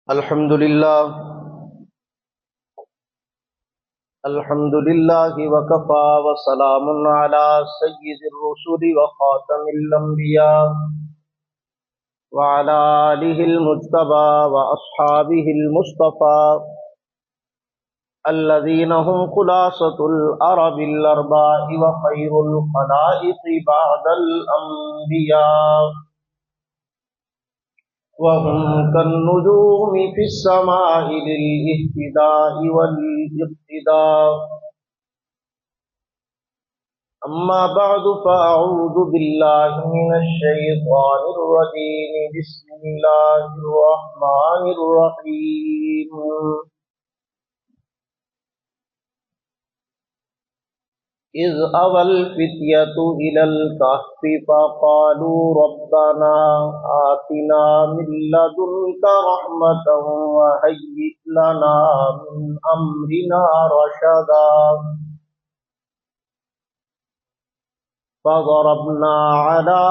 الحمد لله وكفى وسلام على سيد الرسل وخاتم الأنبياء وعلى آله المجتبى وأصحابه المصطفى الذين هم خلاصة العرب الأرباع وخير الخلائق بعد الأنبياء وهم كالنجوم في السماء للاهتداء والاقتداء. أما بعد فأعوذ بالله من الشيطان الرجيم. بسم الله الرحمن الرحيم. إذ أوى الفتية إلى الكهف فقالوا ربنا آتنا من لدنك رحمة وهيئ لنا من أمرنا رشدا. فضربنا على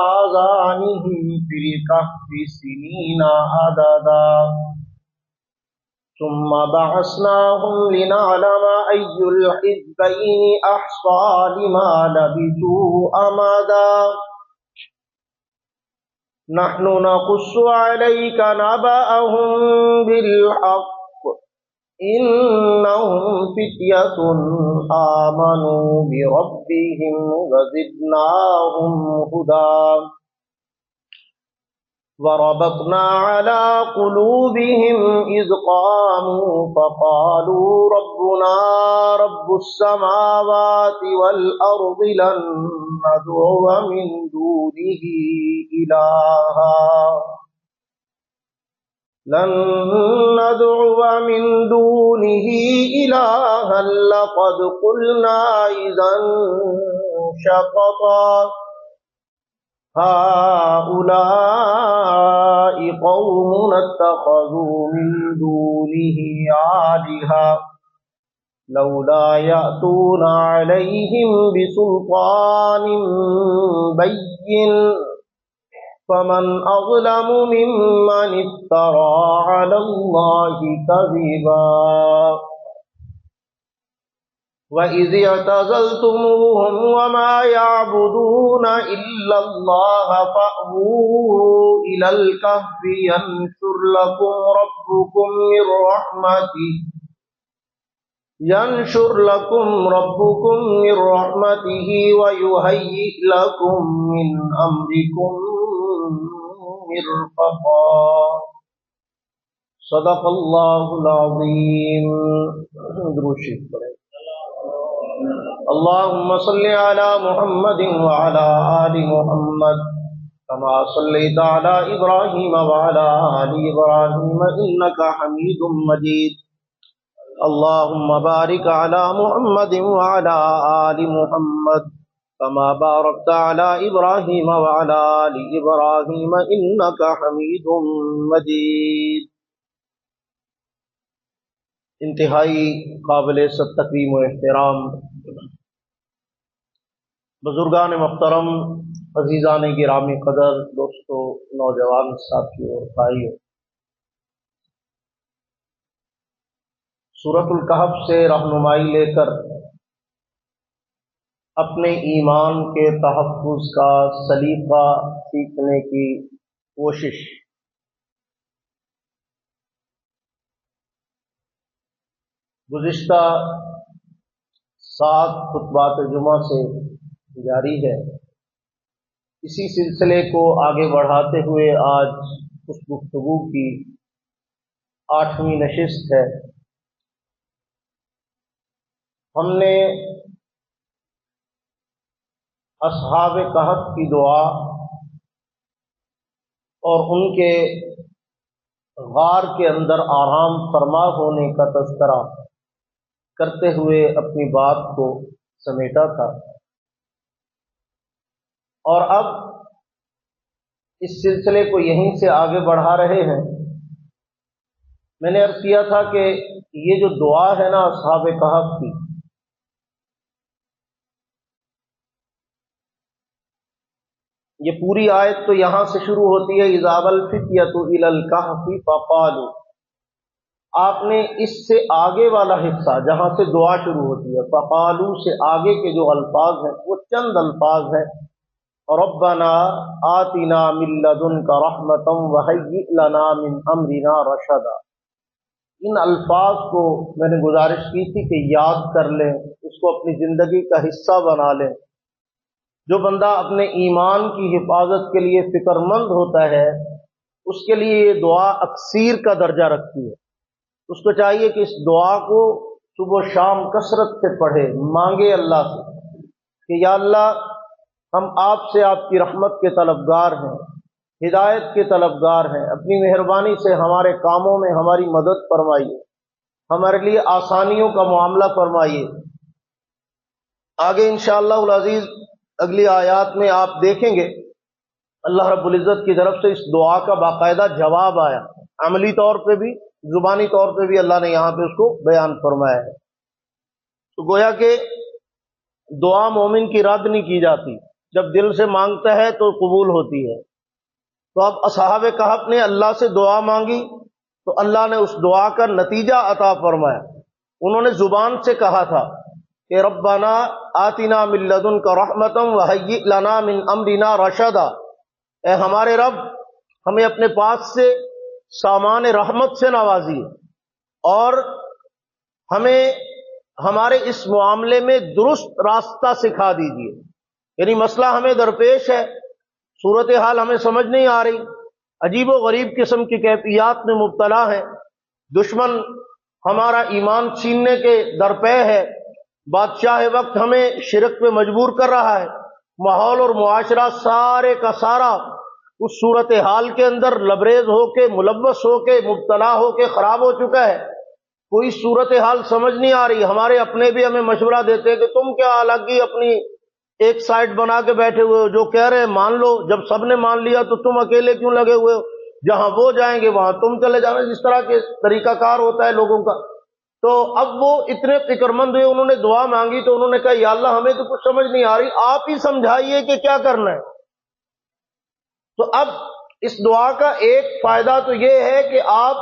آذانهم في الكهف سنين عددا ثم بعثناهم لنعلم أي الحزبين أحصى لما لبثوا أمدا. نحن نقص عليك نبأهم بالحق إنهم فتية آمنوا بربهم وزدناهم هدى. وربطنا على قلوبهم إذ قاموا فقالوا ربنا رب السماوات والأرض لن ندعو من دونه إلها لقد قلنا إذا شططا. هؤلاء قومنا اتخذوا من دونه آلهة لولا يأتون عليهم بسلطان بين فمن أظلم ممن افترى على الله كذبا. وَإِذِ اعْتَزَلْتُمُوهُمْ وَمَا يَعْبُدُونَ إِلَّا اللَّهَ فَأْوُوا إِلَى الْكَهْفِ يَنشُرْ لَكُمْ رَبُّكُمْ مِنْ رَحْمَتِهِ وَيُهَيِّئْ لَكُمْ مِنْ أَمْرِكُمْ مِرْفَقًا. صدق اللہ العظیم. درود شریف پڑھیں. اللهم صل على محمد وعلى آل محمد كما صليت على إبراهيم وعلى آل إبراهيم إنك حميد مجيد. اللهم بارك على محمد وعلى آل محمد كما باركت على إبراهيم وعلى آل إبراهيم إنك حميد مجيد. انتہائی قابل تکریم و احترام بزرگان محترم، عزیزان گرامی قدر، دوستو، نوجوان ساتھیوں اور بھائیوں، سورۃ الکہف سے رہنمائی لے کر اپنے ایمان کے تحفظ کا سلیقہ سیکھنے کی کوشش. گزشتہ 7 خطبات جمعہ سے جاری ہے. اسی سلسلے کو آگے بڑھاتے ہوئے آج اس گفتگو کی 8ویں نشست ہے. ہم نے اصحاب کہف کی دعا اور ان کے غار کے اندر آرام فرما ہونے کا تذکرہ کرتے ہوئے اپنی بات کو سمیٹا تھا، اور اب اس سلسلے کو یہیں سے آگے بڑھا رہے ہیں. میں نے عرض کیا تھا کہ یہ جو دعا ہے نا اصحاب کہف کی، یہ پوری آیت تو یہاں سے شروع ہوتی ہے اذا الفتیۃ الی الکہف فقالوا. آپ نے اس سے آگے والا حصہ جہاں سے دعا شروع ہوتی ہے فقالوا سے آگے کے جو الفاظ ہیں وہ چند الفاظ ہیں ربنا آتنا من لدنک رحمۃ وہیئ لنا من امرنا رشدا. ان الفاظ کو میں نے گزارش کی تھی کہ یاد کر لیں، اس کو اپنی زندگی کا حصہ بنا لیں. جو بندہ اپنے ایمان کی حفاظت کے لیے فکر مند ہوتا ہے اس کے لیے یہ دعا اکثیر کا درجہ رکھتی ہے. اس کو چاہیے کہ اس دعا کو صبح و شام کثرت سے پڑھے، مانگے اللہ سے کہ یا اللہ ہم آپ سے آپ کی رحمت کے طلبگار ہیں، ہدایت کے طلبگار ہیں، اپنی مہربانی سے ہمارے کاموں میں ہماری مدد فرمائیے، ہمارے لیے آسانیوں کا معاملہ فرمائیے. آگے انشاءاللہ العزیز اگلی آیات میں آپ دیکھیں گے اللہ رب العزت کی طرف سے اس دعا کا باقاعدہ جواب آیا، عملی طور پہ بھی زبانی طور پہ بھی اللہ نے یہاں پہ اس کو بیان فرمایا ہے. تو گویا کہ دعا مومن کی رد نہیں کی جاتی، جب دل سے مانگتا ہے تو قبول ہوتی ہے. تو اب اصحاب کہف نے اللہ سے دعا مانگی تو اللہ نے اس دعا کا نتیجہ عطا فرمایا. انہوں نے زبان سے کہا تھا کہ ربنا آتنا من لدنک رحمۃ وہیئ لنا من امرنا رشدا. اے ہمارے رب ہمیں اپنے پاس سے سامان رحمت سے نوازیے اور ہمیں ہمارے اس معاملے میں درست راستہ سکھا دیجیے. یعنی مسئلہ ہمیں درپیش ہے، صورتحال ہمیں سمجھ نہیں آ رہی، عجیب و غریب قسم کی کیفیات میں مبتلا ہے، دشمن ہمارا ایمان چھیننے کے درپے ہے، بادشاہ وقت ہمیں شرک پہ مجبور کر رہا ہے، ماحول اور معاشرہ سارے کا سارا اس صورتحال کے اندر لبریز ہو کے ملوث ہو کے مبتلا ہو کے خراب ہو چکا ہے. کوئی صورتحال سمجھ نہیں آ رہی. ہمارے اپنے بھی ہمیں مشورہ دیتے ہیں کہ تم کیا الگ ہی اپنی ایک سائڈ بنا کے بیٹھے ہوئے ہو، جو کہہ رہے ہیں مان لو، جب سب نے مان لیا تو تم اکیلے کیوں لگے ہوئے ہو، جہاں وہ جائیں گے وہاں تم چلے جانا. جس طرح کے طریقہ کار ہوتا ہے لوگوں کا. تو اب وہ اتنے فکر مند ہوئے، انہوں نے دعا مانگی تو انہوں نے کہا یا اللہ ہمیں تو کچھ سمجھ نہیں آ رہی، آپ ہی سمجھائیے کہ کیا کرنا ہے. تو اب اس دعا کا ایک فائدہ تو یہ ہے کہ آپ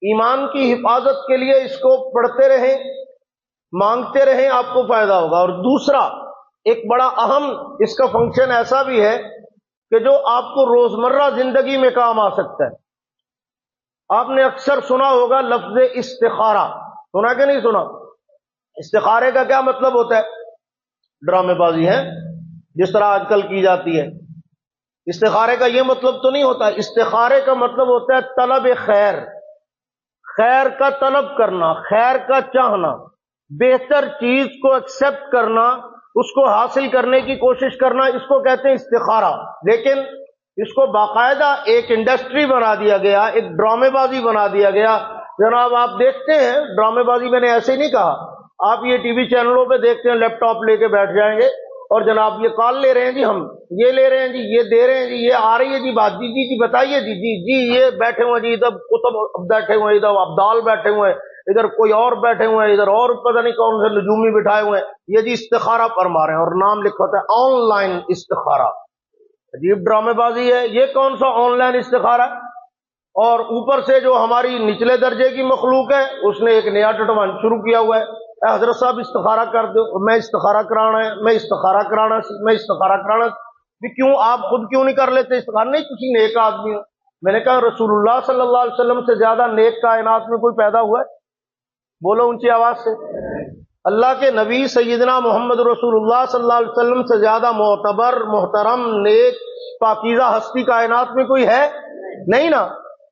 ایمان کی حفاظت کے لیے اس کو پڑھتے رہیں، مانگتے رہیں، آپ کو فائدہ ہوگا. اور دوسرا ایک بڑا اہم اس کا فنکشن ایسا بھی ہے کہ جو آپ کو روزمرہ زندگی میں کام آ سکتا ہے. آپ نے اکثر سنا ہوگا لفظ استخارہ، سنا کہ نہیں سنا؟ استخارے کا کیا مطلب ہوتا ہے؟ ڈرامے بازی ہے جس طرح آج کل کی جاتی ہے. استخارے کا یہ مطلب تو نہیں ہوتا. استخارے کا مطلب ہوتا ہے طلب خیر، خیر کا طلب کرنا، خیر کا چاہنا، بہتر چیز کو ایکسپٹ کرنا، اس کو حاصل کرنے کی کوشش کرنا، اس کو کہتے ہیں استخارہ. لیکن اس کو باقاعدہ ایک انڈسٹری بنا دیا گیا، ایک ڈرامے بازی بنا دیا گیا. جناب آپ دیکھتے ہیں ڈرامے بازی، میں نے ایسے نہیں کہا، آپ یہ ٹی وی چینلوں پہ دیکھتے ہیں لیپ ٹاپ لے کے بیٹھ جائیں گے اور جناب یہ کال لے رہے ہیں جی، ہم یہ لے رہے ہیں جی، یہ دے رہے ہیں جی، یہ آ رہی ہے جی بات، جی جی جی بتائیے جی جی جی، یہ بیٹھے ہوئے جی، ادھر قطب بیٹھے ہوئے، ادھر ابدال بیٹھے ہوئے، ادھر کوئی اور بیٹھے ہوئے ہیں، ادھر اور پتہ نہیں کون سے نجومی بٹھائے ہوئے ہیں، یہ جی استخارہ فرما رہے ہیں اور نام لکھا ہوتا ہے آن لائن استخارہ. عجیب ڈرامے بازی ہے یہ، کون سا آن لائن استخارہ؟ اور اوپر سے جو ہماری نچلے درجے کی مخلوق ہے اس نے ایک نیا ٹٹوان شروع کیا ہوا ہے، اے حضرت صاحب استخارہ کر دو، میں استخارہ کرانا ہے، میں استخارہ کرانا میں استخارہ کرانا. بھی کیوں آپ خود کیوں نہیں کر لیتے استخارہ؟ نہیں کسی نیک آدمی ہو. میں نے کہا رسول اللہ صلی اللہ علیہ وسلم سے زیادہ نیک کائنات میں کوئی پیدا ہوا ہے؟ بولو اونچی آواز سے. اللہ کے نبی سیدنا محمد رسول اللہ صلی اللہ علیہ وسلم سے زیادہ معتبر، محترم، نیک، پاکیزہ ہستی کائنات میں کوئی ہے نہیں نا.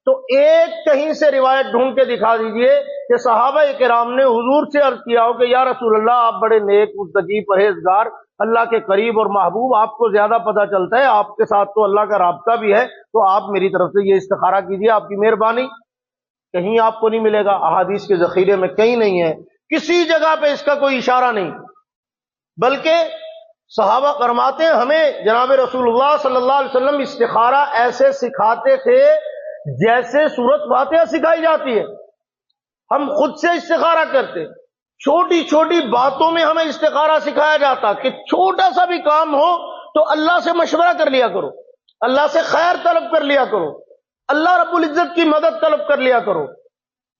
تو ایک کہیں سے روایت ڈھونڈ کے دکھا دیجئے کہ صحابہ کرام نے حضور سے عرض کیا ہو کہ یا رسول اللہ آپ بڑے نیک، متقی، پرہیزگار، اللہ کے قریب اور محبوب، آپ کو زیادہ پتہ چلتا ہے، آپ کے ساتھ تو اللہ کا رابطہ بھی ہے، تو آپ میری طرف سے یہ استخارہ کیجئے، آپ کی مہربانی. کہیں آپ کو نہیں ملے گا، احادیث کے ذخیرے میں کہیں نہیں ہے، کسی جگہ پہ اس کا کوئی اشارہ نہیں. بلکہ صحابہ فرماتے ہیں ہمیں جناب رسول اللہ صلی اللہ علیہ وسلم استخارہ ایسے سکھاتے تھے جیسے سورۃ فاتحہ سکھائی جاتی ہے. ہم خود سے استخارہ کرتے، چھوٹی چھوٹی باتوں میں ہمیں استخارہ سکھایا جاتا کہ چھوٹا سا بھی کام ہو تو اللہ سے مشورہ کر لیا کرو. اللہ سے خیر طلب کر لیا کرو، اللہ رب العزت کی مدد طلب کر لیا کرو۔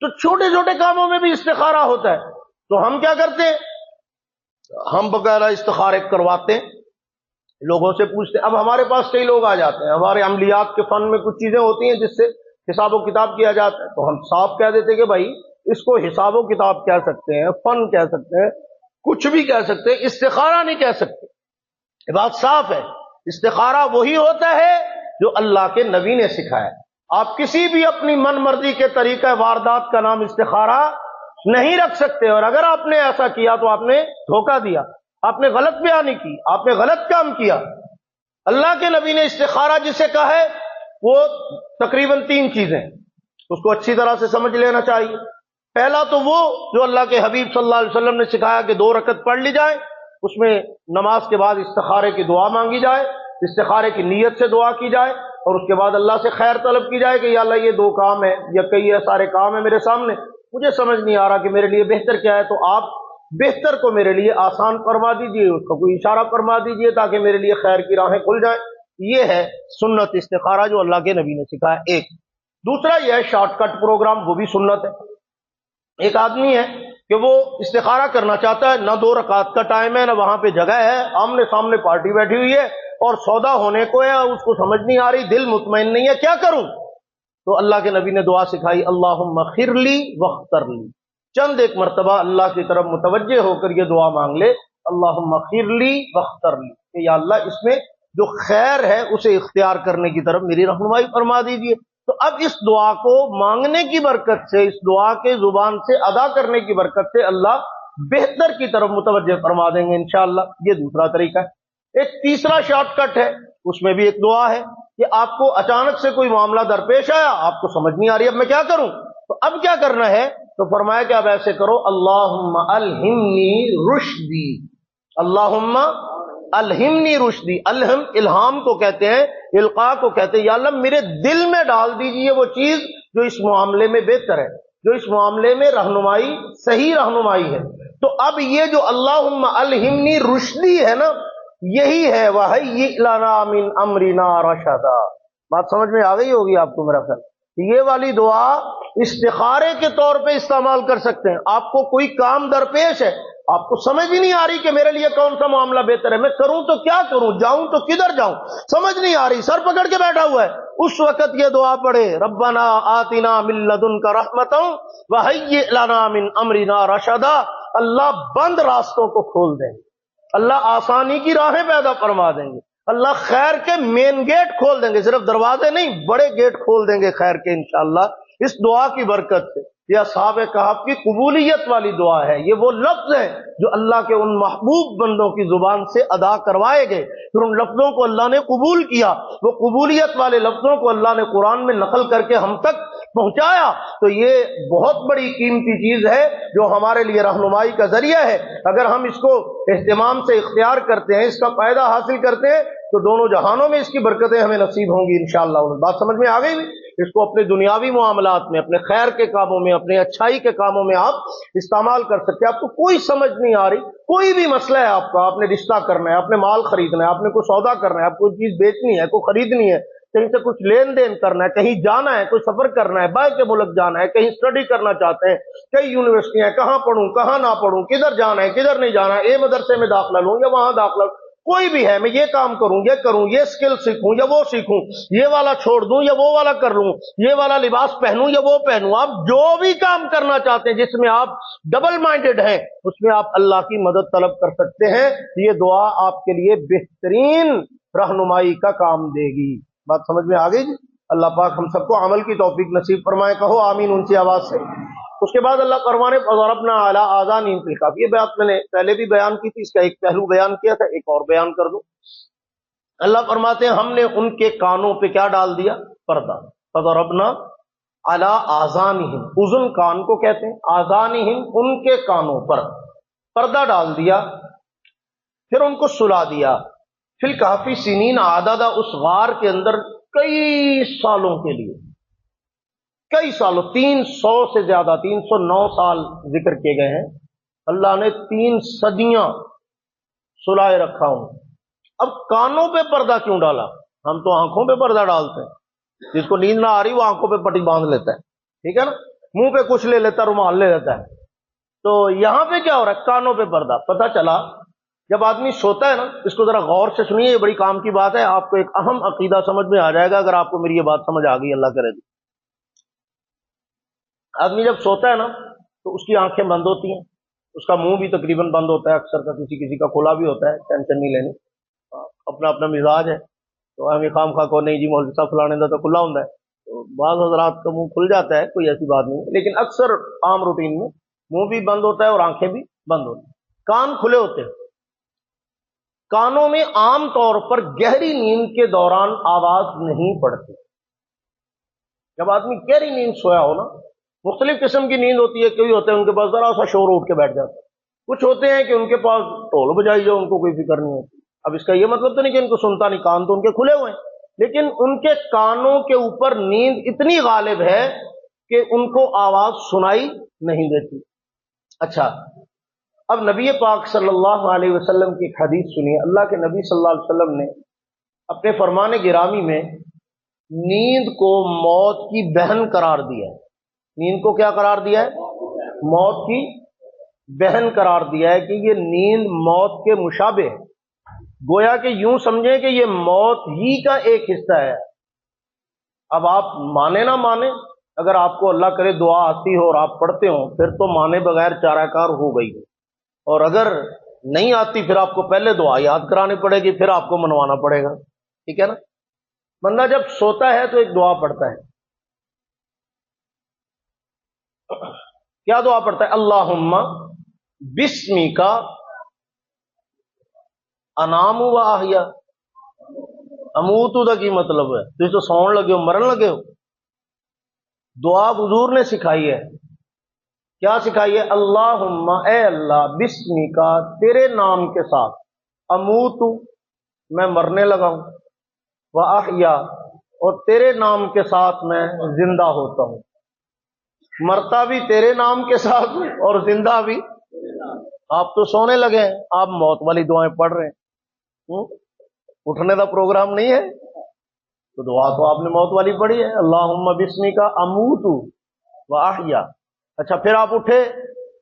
تو چھوٹے چھوٹے کاموں میں بھی استخارہ ہوتا ہے۔ تو ہم کیا کرتے ہیں؟ ہم بغیر استخارے کرواتے ہیں، لوگوں سے پوچھتے ہیں۔ اب ہمارے پاس کئی لوگ آ جاتے ہیں، ہمارے عملیات کے فن میں کچھ چیزیں ہوتی ہیں جس سے حساب و کتاب کیا جاتا ہے، تو ہم صاف کہہ دیتے کہ بھائی اس کو حساب و کتاب کہہ سکتے ہیں، فن کہہ سکتے ہیں، کچھ بھی کہہ سکتے ہیں، استخارہ نہیں کہہ سکتے۔ یہ بات صاف ہے۔ استخارہ وہی ہوتا ہے جو اللہ کے نبی نے سکھایا۔ آپ کسی بھی اپنی من مرضی کے طریقہ واردات کا نام استخارہ نہیں رکھ سکتے، اور اگر آپ نے ایسا کیا تو آپ نے دھوکہ دیا، آپ نے غلط بیانی کی، آپ نے غلط کام کیا۔ اللہ کے نبی نے استخارہ جسے کہا ہے وہ تقریباً 3 چیزیں، اس کو اچھی طرح سے سمجھ لینا چاہیے۔ پہلا تو وہ جو اللہ کے حبیب صلی اللہ علیہ وسلم نے سکھایا کہ 2 رکعت پڑھ لی جائے، اس میں نماز کے بعد استخارے کی دعا مانگی جائے، استخارے کی نیت سے دعا کی جائے، اور اس کے بعد اللہ سے خیر طلب کی جائے کہ یا اللہ یہ 2 کام ہے یا کئی سارے کام ہیں میرے سامنے، مجھے سمجھ نہیں آ رہا کہ میرے لیے بہتر کیا ہے، تو آپ بہتر کو میرے لیے آسان فرما دیجئے، اس کو کوئی اشارہ فرما دیجئے تاکہ میرے لیے خیر کی راہیں کھل جائیں۔ یہ ہے سنت استخارہ جو اللہ کے نبی نے سکھایا۔ ایک دوسرا یہ ہے شارٹ کٹ پروگرام، وہ بھی سنت ہے۔ ایک آدمی ہے کہ وہ استخارہ کرنا چاہتا ہے، نہ 2 رکعت کا ٹائم ہے، نہ وہاں پہ جگہ ہے، آمنے سامنے پارٹی بیٹھی ہوئی ہے اور سودا ہونے کو ہے، اس کو سمجھ نہیں آ رہی، دل مطمئن نہیں ہے، کیا کروں؟ تو اللہ کے نبی نے دعا سکھائی، اللہم خر لی واختر لی۔ چند ایک مرتبہ اللہ کی طرف متوجہ ہو کر یہ دعا مانگ لے، اللہم خر لی واختر لی، کہ یا اللہ اس میں جو خیر ہے اسے اختیار کرنے کی طرف میری رہنمائی فرما دیجیے۔ تو اب اس دعا کو مانگنے کی برکت سے، اس دعا کے زبان سے ادا کرنے کی برکت سے اللہ بہتر کی طرف متوجہ فرما دیں گے انشاءاللہ۔ یہ دوسرا طریقہ ہے۔ ایک تیسرا شارٹ کٹ ہے، اس میں بھی ایک دعا ہے کہ آپ کو اچانک سے کوئی معاملہ درپیش آیا، آپ کو سمجھ نہیں آ رہی اب میں کیا کروں، تو اب کیا کرنا ہے؟ تو فرمایا کہ اب ایسے کرو، اللہم الہمنی رشدی، اللہم الہمنی رشدی۔ الہم الہام کو کہتے ہیں، القاء کو کہتے ہیں۔ یا اللہ میرے دل میں ڈال دیجئے وہ چیز جو اس معاملے میں بہتر ہے، جو اس معاملے میں رہنمائی، صحیح رہنمائی ہے۔ تو اب یہ جو اللہم الہمنی رشدی ہے نا، یہی ہے وَهَيِّئْ لَنَا مِنْ أَمْرِنَا رَشَدًا۔ بات سمجھ میں آ گئی ہوگی آپ کو میرا خیال۔ یہ والی دعا استخارے کے طور پہ استعمال کر سکتے ہیں۔ آپ کو کوئی کام درپیش ہے، آپ کو سمجھ ہی نہیں آ رہی کہ میرے لیے کون سا معاملہ بہتر ہے، میں کروں تو کیا کروں، جاؤں تو کدھر جاؤں، سمجھ نہیں آ رہی، سر پکڑ کے بیٹھا ہوا ہے، اس وقت یہ دعا پڑھے، ربنا آتنا من لدنک رحمتا وہیئ لنا من امرنا رشدا۔ اللہ بند راستوں کو کھول دیں گے، اللہ آسانی کی راہیں پیدا فرما دیں گے، اللہ خیر کے مین گیٹ کھول دیں گے، صرف دروازے نہیں بڑے گیٹ کھول دیں گے خیر کے انشاءاللہ اس دعا کی برکت سے۔ یہ اصحاب کہف کی قبولیت والی دعا ہے، یہ وہ لفظ ہیں جو اللہ کے ان محبوب بندوں کی زبان سے ادا کروائے گئے، پھر ان لفظوں کو اللہ نے قبول کیا، وہ قبولیت والے لفظوں کو اللہ نے قرآن میں نقل کر کے ہم تک پہنچایا۔ تو یہ بہت بڑی قیمتی چیز ہے جو ہمارے لیے رہنمائی کا ذریعہ ہے۔ اگر ہم اس کو اہتمام سے اختیار کرتے ہیں، اس کا فائدہ حاصل کرتے ہیں، تو دونوں جہانوں میں اس کی برکتیں ہمیں نصیب ہوں گی انشاءاللہ۔ بات سمجھ میں آ گئی؟ اس کو اپنے دنیاوی معاملات میں، اپنے خیر کے کاموں میں، اپنے اچھائی کے کاموں میں آپ استعمال کر سکتے ہیں۔ آپ کو کوئی سمجھ نہیں آ رہی، کوئی بھی مسئلہ ہے آپ کا، آپ نے رشتہ کرنا ہے، آپ نے مال خریدنا ہے، آپ نے کوئی سودا کرنا ہے، آپ کوئی چیز بیچنی ہے، کوئی خریدنی ہے، کہیں سے کچھ لین دین کرنا ہے، کہیں جانا ہے، کوئی سفر کرنا ہے، باہر کے ملک جانا ہے، کہیں اسٹڈی کرنا چاہتے ہیں، کئی یونیورسٹیاں، کہاں پڑھوں کہاں نہ پڑھوں، کدھر جانا ہے کدھر نہیں جانا ہے، اے مدرسے میں داخلہ لوں یا وہاں داخلہ لوں، کوئی بھی ہے، میں یہ کام کروں یہ کروں، یہ سکل سیکھوں یا وہ سیکھوں، یہ والا چھوڑ دوں یا وہ والا کر لوں، یہ والا لباس پہنوں یا وہ پہنوں، آپ جو بھی کام کرنا چاہتے ہیں جس میں آپ ڈبل مائنڈڈ ہیں، اس میں آپ اللہ کی مدد طلب کر سکتے ہیں۔ یہ دعا آپ کے لیے بہترین رہنمائی کا کام دے گی۔ بات سمجھ میں آ گئی جی؟ اللہ پاک ہم سب کو عمل کی توفیق نصیب فرمائے، کہو آمین اونچی آواز سے۔ اس کے بعد اللہ فرمانے فضربنا علی آذانہم فی الکہف، یہ بات میں نے پہلے بھی بیان کی تھی، اس کا ایک پہلو بیان کیا تھا، ایک اور بیان کر دوں۔ اللہ فرماتے ہیں ہم نے ان کے کانوں پہ کیا ڈال دیا؟ پردہ۔ فضربنا علی آذانہم، اذن کان کو کہتے ہیں، آذانہم ان کے کانوں پر پردہ ڈال دیا، پھر ان کو سلا دیا۔ فی الکہف سنین عددا، اس غار کے اندر کئی سالوں کے لیے، کئی سالوں، 300 سے زیادہ، 309 سال ذکر کیے گئے ہیں۔ اللہ نے 3 صدیاں سلائے رکھا ہوں۔ اب کانوں پہ پردہ کیوں ڈالا؟ ہم تو آنکھوں پہ پردہ ڈالتے ہیں، جس کو نیند نہ آ رہی وہ آنکھوں پہ پٹی باندھ لیتا ہے، ٹھیک ہے نا، منہ پہ کچھ لے لیتا ہے، رومال لے لیتا ہے۔ تو یہاں پہ کیا ہو رہا ہے؟ کانوں پہ پردہ۔ پتہ چلا جب آدمی سوتا ہے نا، اس کو ذرا غور سے سنیے، یہ بڑی کام کی بات ہے، آپ کو ایک اہم عقیدہ سمجھ میں آ جائے گا اگر آپ کو میری یہ بات سمجھ آ گئی، اللہ کرے۔ آدمی جب سوتا ہے نا تو اس کی آنکھیں بند ہوتی ہیں، اس کا منہ بھی تقریباً بند ہوتا ہے، اکثر کا کسی کسی کا کھلا بھی ہوتا ہے، ٹینشن نہیں لینی، اپنا اپنا مزاج ہے۔ تو ہمیں خام خواہ کو نہیں جی مولوی صاحب فلانے دا تو کھلا ہوں ہے، تو بعض حضرات کا منہ کھل جاتا ہے، کوئی ایسی بات نہیں ہے، لیکن اکثر عام روٹین میں منہ بھی بند ہوتا ہے اور آنکھیں بھی بند ہوتی ہیں، کان کھلے ہوتے ہیں۔ کانوں میں عام طور پر گہری نیند کے دوران آواز نہیں پڑتی۔ جب آدمی گہری نیند سویا ہو نا، مختلف قسم کی نیند ہوتی ہے، کوئی ہوتے ہیں ان کے پاس ذرا سا شور اٹھ کے بیٹھ جاتا ہے، کچھ ہوتے ہیں کہ ان کے پاس ڈھول بجائی جو ان کو کوئی فکر نہیں ہوتی۔ اب اس کا یہ مطلب تو نہیں کہ ان کو سنتا نہیں، کان تو ان کے کھلے ہوئے ہیں، لیکن ان کے کانوں کے اوپر نیند اتنی غالب ہے کہ ان کو آواز سنائی نہیں دیتی۔ اچھا، اب نبی پاک صلی اللہ علیہ وسلم کی ایک حدیث سنیے۔ اللہ کے نبی صلی اللہ علیہ وسلم نے اپنے فرمان گرامی میں نیند کو موت کی بہن قرار دیا ہے۔ نیند کو کیا قرار دیا ہے؟ موت کی بہن قرار دیا ہے، کہ یہ نیند موت کے مشابہ ہے، گویا کہ یوں سمجھیں کہ یہ موت ہی کا ایک حصہ ہے۔ اب آپ مانے نہ مانے، اگر آپ کو اللہ کرے دعا آتی ہو اور آپ پڑھتے ہو پھر تو مانے بغیر چارہ کار ہو گئی ہے، اور اگر نہیں آتی پھر آپ کو پہلے دعا یاد کرانی پڑے گی، پھر آپ کو منوانا پڑے گا، ٹھیک ہے نا۔ بندہ جب سوتا ہے تو ایک دعا پڑھتا ہے، کیا دعا پڑھتا ہے؟ اللہم بسمی کا انام و احیا۔ اموتو دا کی مطلب ہے تھی تو سون لگے ہو، مرن لگے ہو۔ دعا حضور نے سکھائی ہے، کیا سکھائی ہے؟ اللہم، اے اللہ، بسمی کا، تیرے نام کے ساتھ، اموتو، میں مرنے لگا ہوں، و احیا، اور تیرے نام کے ساتھ میں زندہ ہوتا ہوں۔ مرتا بھی تیرے نام کے ساتھ اور زندہ بھی۔ آپ تو سونے لگے ہیں، آپ موت والی دعائیں پڑھ رہے ہیں، اٹھنے کا پروگرام نہیں ہے، تو دعا تو آپ نے موت والی پڑھی ہے، اللہم بسمی کا اموت و احیا۔ اچھا، پھر آپ اٹھے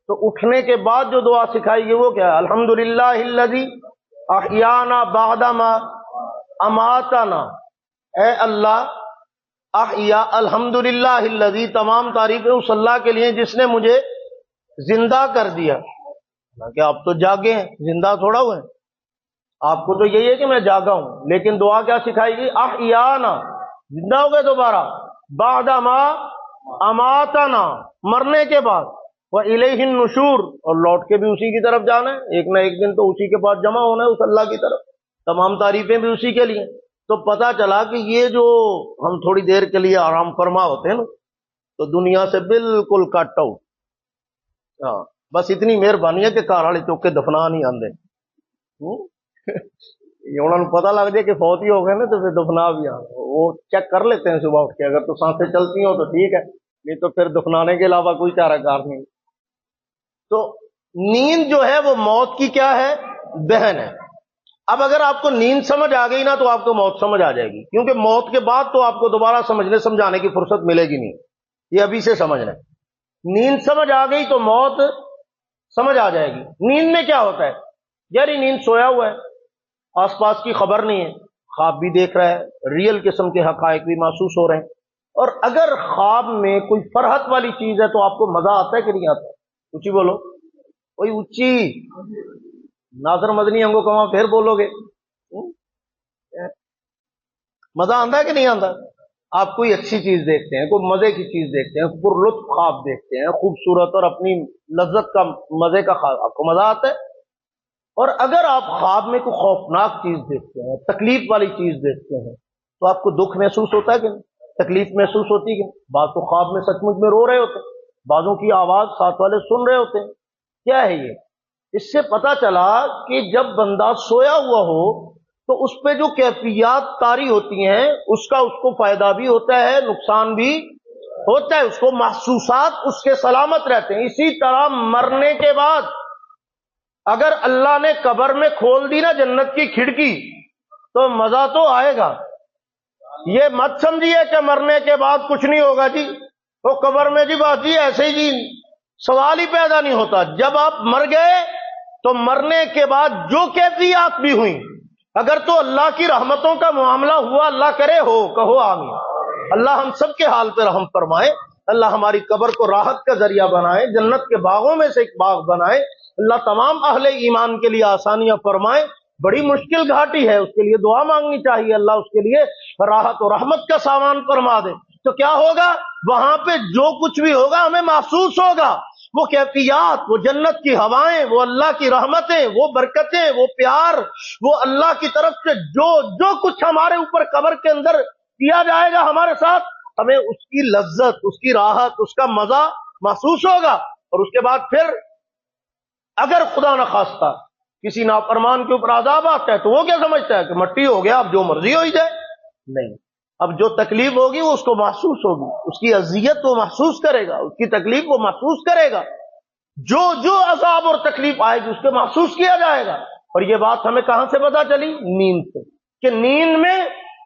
تو اٹھنے کے بعد جو دعا سکھائی گئی وہ کیا ہے؟ الحمدللہ الذی احیانا بعدما اماتنا۔ اے اللہ، احیا، الحمدللہ الذی، تمام تعریفیں اس اللہ کے لیے جس نے مجھے زندہ کر دیا۔ کہ آپ تو جاگے ہیں، زندہ تھوڑا ہوئے ہیں، آپ کو تو یہی ہے کہ میں جاگا ہوں، لیکن دعا کیا سکھائی گئی؟ احیانا، زندہ ہو گئے دوبارہ، بعد ما اماتنا، مرنے کے بعد، وَإِلَيْهِ النُّشُورُ، اور لوٹ کے بھی اسی کی طرف جانا ہے، ایک نہ ایک دن تو اسی کے پاس جمع ہونا ہے، اس اللہ کی طرف، تمام تعریفیں بھی اسی کے لیے۔ تو پتا چلا کہ یہ جو ہم تھوڑی دیر کے لیے آرام فرما ہوتے ہیں نا، تو دنیا سے بالکل کٹ آؤٹ، ہاں، بس اتنی مہربانی ہے کہ کار والے چوک کے دفنا نہیں آندے، انہوں نے پتا لگ جائے کہ فوت ہی ہو گئے نا تو پھر دفنا بھی وہ چیک کر لیتے ہیں صبح اٹھ کے، اگر تو سانسیں چلتی ہوں تو ٹھیک ہے، نہیں تو پھر دفنانے کے علاوہ کوئی چارہ کار نہیں۔ تو نیند جو ہے وہ موت کی کیا ہے؟ بہن ہے۔ اب اگر آپ کو نیند سمجھ آ گئی نا تو آپ کو موت سمجھ آ جائے گی، کیونکہ موت کے بعد تو آپ کو دوبارہ سمجھنے سمجھانے کی فرصت ملے گی نہیں، یہ ابھی سے سمجھنا ہے۔ نیند سمجھ آ گئی تو موت سمجھ آ جائے گی۔ نیند میں کیا ہوتا ہے؟ یار یہ نیند سویا ہوا ہے، آس پاس کی خبر نہیں ہے، خواب بھی دیکھ رہا ہے، ریئل قسم کے حقائق بھی محسوس ہو رہے ہیں، اور اگر خواب میں کوئی فرحت والی چیز ہے تو آپ کو مزہ آتا ہے کہ نہیں آتا؟ اونچی بولو، وہی اونچی، ناصر مدنی ہم کو کہاں پھر بولو گے، مزہ آتا ہے کہ نہیں آتا؟ آپ کوئی اچھی چیز دیکھتے ہیں، کوئی مزے کی چیز دیکھتے ہیں، پر لطف خواب دیکھتے ہیں، خوبصورت اور اپنی لذت کا مزے کا خواب، آپ کو مزہ آتا ہے؟ اور اگر آپ خواب میں کوئی خوفناک چیز دیکھتے ہیں، تکلیف والی چیز دیکھتے ہیں، تو آپ کو دکھ محسوس ہوتا ہے کہ نہیں؟ تکلیف محسوس ہوتی ہے کہ نہیں؟ بعض تو خواب میں سچ مچ میں رو رہے ہوتے ہیں، بعضوں کی آواز ساتھ والے سن رہے ہوتے ہیں۔ کیا ہے یہ؟ اس سے پتا چلا کہ جب بندہ سویا ہوا ہو تو اس پہ جو کیفیات طاری ہوتی ہیں اس کا اس کو فائدہ بھی ہوتا ہے، نقصان بھی ہوتا ہے، اس کو محسوسات اس کے سلامت رہتے ہیں۔ اسی طرح مرنے کے بعد اگر اللہ نے قبر میں کھول دی نا جنت کی کھڑکی تو مزہ تو آئے گا، یہ مت سمجھیے کہ مرنے کے بعد کچھ نہیں ہوگا جی، وہ قبر میں جی بات جی ایسے ہی جی سوال ہی پیدا نہیں ہوتا۔ جب آپ مر گئے تو مرنے کے بعد جو کیفیات بھی ہوئیں، اگر تو اللہ کی رحمتوں کا معاملہ ہوا، اللہ کرے ہو، کہو آمین۔ اللہ ہم سب کے حال پہ رحم فرمائے، اللہ ہماری قبر کو راحت کا ذریعہ بنائے، جنت کے باغوں میں سے ایک باغ بنائے، اللہ تمام اہل ایمان کے لیے آسانیاں فرمائے۔ بڑی مشکل گھاٹی ہے، اس کے لیے دعا مانگنی چاہیے، اللہ اس کے لیے راحت و رحمت کا سامان فرما دے۔ تو کیا ہوگا وہاں پہ؟ جو کچھ بھی ہوگا ہمیں محسوس ہوگا، وہ کیفیات، وہ جنت کی ہوائیں، وہ اللہ کی رحمتیں، وہ برکتیں، وہ پیار، وہ اللہ کی طرف سے جو کچھ ہمارے اوپر قبر کے اندر کیا جائے گا ہمارے ساتھ، ہمیں اس کی لذت، اس کی راحت، اس کا مزہ محسوس ہوگا۔ اور اس کے بعد پھر اگر خدا نخواستہ کسی نافرمان کے اوپر عذاب آتا ہے تو وہ کیا سمجھتا ہے کہ مٹی ہو گیا، اب جو مرضی ہو ہی جائے؟ نہیں، اب جو تکلیف ہوگی وہ اس کو محسوس ہوگی، اس کی اذیت وہ محسوس کرے گا، اس کی تکلیف وہ محسوس کرے گا، جو عذاب اور تکلیف آئے گی اس کو محسوس کیا جائے گا۔ اور یہ بات ہمیں کہاں سے پتا چلی؟ نیند سے، کہ نیند میں